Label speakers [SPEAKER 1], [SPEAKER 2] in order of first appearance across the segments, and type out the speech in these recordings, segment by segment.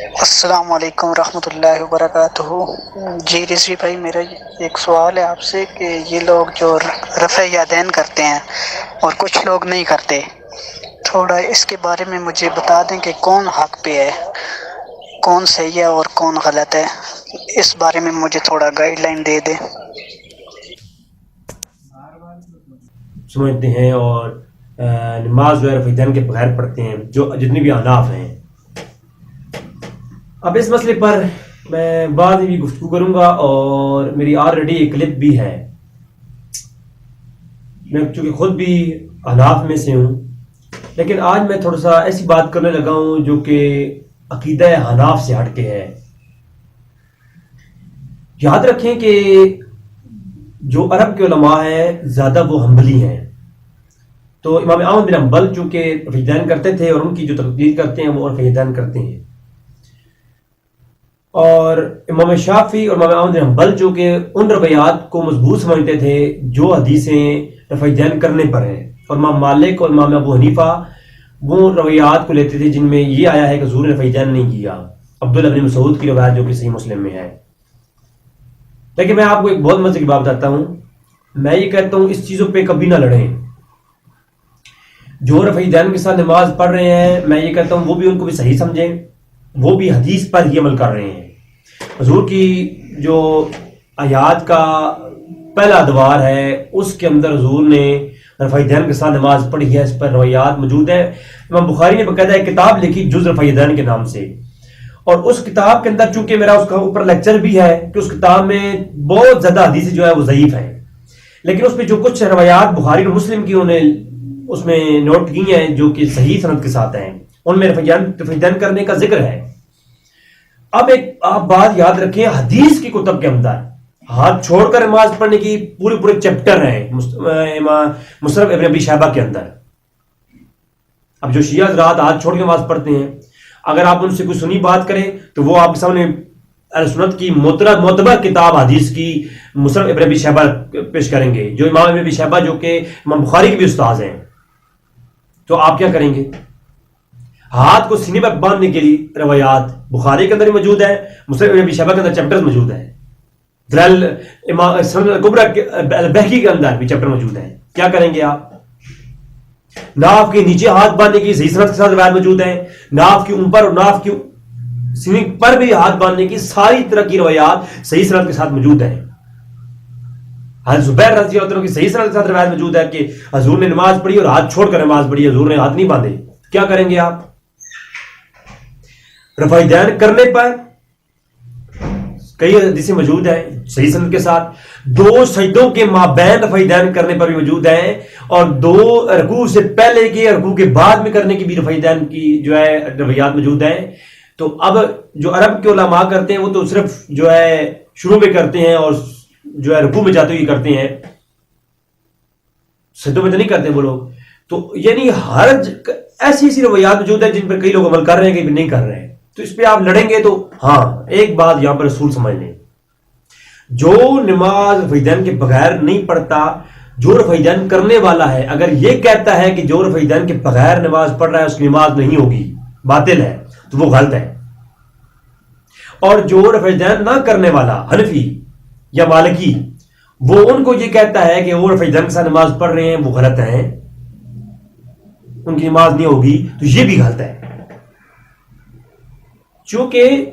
[SPEAKER 1] السلام علیکم ورحمۃ اللہ وبرکاتہ۔ جی رضوی بھائی، میرا ایک سوال ہے آپ سے کہ یہ لوگ جو رفع یدین کرتے ہیں اور کچھ لوگ نہیں کرتے، تھوڑا اس کے بارے میں مجھے بتا دیں کہ کون حق پہ ہے، کون صحیح ہے اور کون غلط ہے، اس بارے میں مجھے تھوڑا گائیڈ لائن دے دیں۔
[SPEAKER 2] سمجھتے ہیں اور نماز وغیرہ فیدان کے بغیر پڑھتے ہیں، جو جتنے بھی احناف ہیں۔ اب اس مسئلے پر میں بعد میں بھی گفتگو کروں گا، اور میری آلریڈی ایک کلپ بھی ہے۔ میں چونکہ خود بھی احناف میں سے ہوں، لیکن آج میں تھوڑا سا ایسی بات کرنے لگا ہوں جو کہ عقیدہ احناف سے ہٹ کے ہے۔ یاد رکھیں کہ جو عرب کے علماء ہیں زیادہ وہ حنبلی ہیں، تو امام احمد بن حنبل چونکہ فیدان کرتے تھے، اور ان کی جو تقدیر کرتے ہیں وہ فیدان کرتے ہیں، اور امام شافعی اور امام احمد بن حنبل جو کہ ان روایات کو مضبوط سمجھتے تھے جو حدیثیں رفع دین کرنے پر ہیں، اور امام مالک اور امام ابو حنیفہ وہ روایات کو لیتے تھے جن میں یہ آیا ہے کہ حضور نے رفع دین نہیں کیا۔ عبداللہ بن مسعود کی روایت جو کہ صحیح مسلم میں ہے۔ لیکن میں آپ کو ایک بہت مزے کی بات بتاتا ہوں، میں یہ کہتا ہوں اس چیزوں پہ کبھی نہ لڑیں۔ جو رفع دین کے ساتھ نماز پڑھ رہے ہیں، میں یہ کہتا ہوں وہ بھی ان کو بھی صحیح سمجھیں، وہ بھی حدیث پر ہی عمل کر رہے ہیں۔ حضور کی جو آیات کا پہلا ادوار ہے اس کے اندر حضور نے رفع دین کے ساتھ نماز پڑھی ہے، اس پر روایات موجود ہیں۔ امام بخاری نے باقاعدہ ایک کتاب لکھی جز رفع دین کے نام سے، اور اس کتاب کے اندر چونکہ میرا اس کا اوپر لیکچر بھی ہے کہ اس کتاب میں بہت زیادہ حدیث جو ہے وہ ضعیف ہیں، لیکن اس پہ جو کچھ روایات بخاری اور مسلم کی انہوں نے اس میں نوٹ کی ہیں جو کہ صحیح سند کے ساتھ ہیں، ان میں رفع دین کرنے کا ذکر ہے۔ اب ایک آپ بات یاد رکھیں، حدیث کی کتب کے اندر ہاتھ چھوڑ کر نماز پڑھنے کی پورے چیپٹر ہیں مصنف ابن ابی شیبہ کے اندر۔ اب جو شیعہ حضرات ہاتھ چھوڑ کے نماز پڑھتے ہیں، اگر آپ ان سے کوئی سنی بات کریں تو وہ آپ کے سامنے اہل سنت کی معتبر کتاب حدیث کی مصنف ابن ابی شیبہ پیش کریں گے، جو امام ابن ابی شیبہ جو کہ امام بخاری کے بھی استاد ہیں۔ تو آپ کیا کریں گے؟ ہاتھ کو سینے پر باندھنے کے لیے روایات بخاری کے اندر ہی موجود ہے، مسلم ابن ابی شیبہ کے اندر چیپٹر موجود ہے، دلائل سنن الکبری البیہقی کے اندر بھی چیپٹر موجود ہے۔ کیا کریں گے آپ؟ ناف کے نیچے ہاتھ باندھنے کی صحیح سند کے ساتھ روایت موجود ہے، ناف کے اوپر اور ناف کے سینے پر بھی ہاتھ باندھنے کی ساری طرح کی روایات صحیح سند کے ساتھ موجود ہیں۔ حضرت زبیر رضی اللہ عنہ کی صحیح سند کے ساتھ روایت موجود ہے کہ حضور نے نماز پڑھی اور ہاتھ چھوڑ کر نماز پڑھی، حضور نے ہاتھ نہیں باندھے۔ کیا کریں گے آپ؟ رفع دین کرنے پر کئی حدیثیں موجود ہیں صحیح سند کے ساتھ، 2 سجدوں کے مابین رفع دین کرنے پر بھی موجود ہیں، اور 2 رکوع سے پہلے کے رکوع کے بعد میں کرنے کی بھی رفع دین کی جو ہے روایات موجود ہیں۔ تو اب جو عرب کے علماء کرتے ہیں وہ تو صرف جو ہے شروع میں کرتے ہیں اور جو ہے رکوع میں جاتے ہوئے کرتے ہیں، سجدوں میں تو نہیں کرتے وہ لوگ۔ تو یعنی ہر ایسی روایات موجود ہیں جن پر کئی لوگ عمل کر رہے ہیں، کئی نہیں کر رہے ہیں۔ تو اس پہ آپ لڑیں گے تو ہاں ایک بات یہاں پر رسول سمجھ لیں، جو نماز رفع دین کے بغیر نہیں پڑھتا، جو رفع دین کرنے والا ہے، اگر یہ کہتا ہے کہ جو رفع دین کے بغیر نماز پڑھ رہا ہے اس کی نماز نہیں ہوگی، باطل ہے، تو وہ غلط ہے۔ اور جو رفع دین نہ کرنے والا حنفی یا مالکی، وہ ان کو یہ کہتا ہے کہ وہ رفع دین کے ساتھ نماز پڑھ رہے ہیں، وہ غلط ہیں، ان کی نماز نہیں ہوگی، تو یہ بھی غلط ہے۔ چونکہ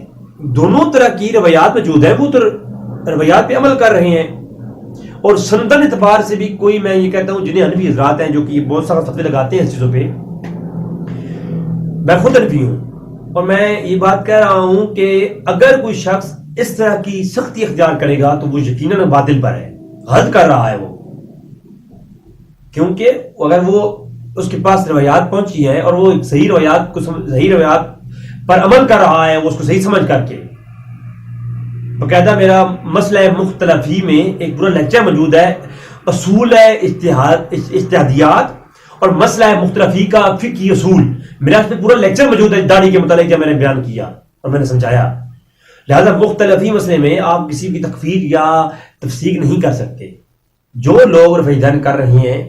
[SPEAKER 2] دونوں طرح کی روایات موجود ہیں، وہ تو روایات پہ عمل کر رہے ہیں، اور سندن اعتبار سے بھی کوئی، میں یہ کہتا ہوں جنہیں حنفی حضرات ہیں جو کہ بہت سارا فتوے لگاتے ہیں اس چیزوں پہ، میں خود حنفی ہوں، اور میں یہ بات کہہ رہا ہوں کہ اگر کوئی شخص اس طرح کی سختی اختیار کرے گا تو وہ یقیناً باطل پر ہے، غلط کر رہا ہے وہ، کیونکہ اگر وہ اس کے پاس روایات پہنچی ہے اور وہ صحیح روایات پر عمل کر رہا ہے، وہ اس کو صحیح سمجھ کر کے، باقاعدہ میرا مسئلہ مختلفی میں ایک پورا لیکچر موجود ہے، اصول اجتہادیات اور مسئلہ مختلفی کا فقہی اصول، میرا اس میں پورا لیکچر موجود ہے داڑھی کے متعلق جب میں نے بیان کیا اور میں نے سمجھایا۔ لہذا مختلفی مسئلے میں آپ کسی کی تکفیر یا تفسیق نہیں کر سکتے۔ جو لوگ رفع دین کر رہے ہیں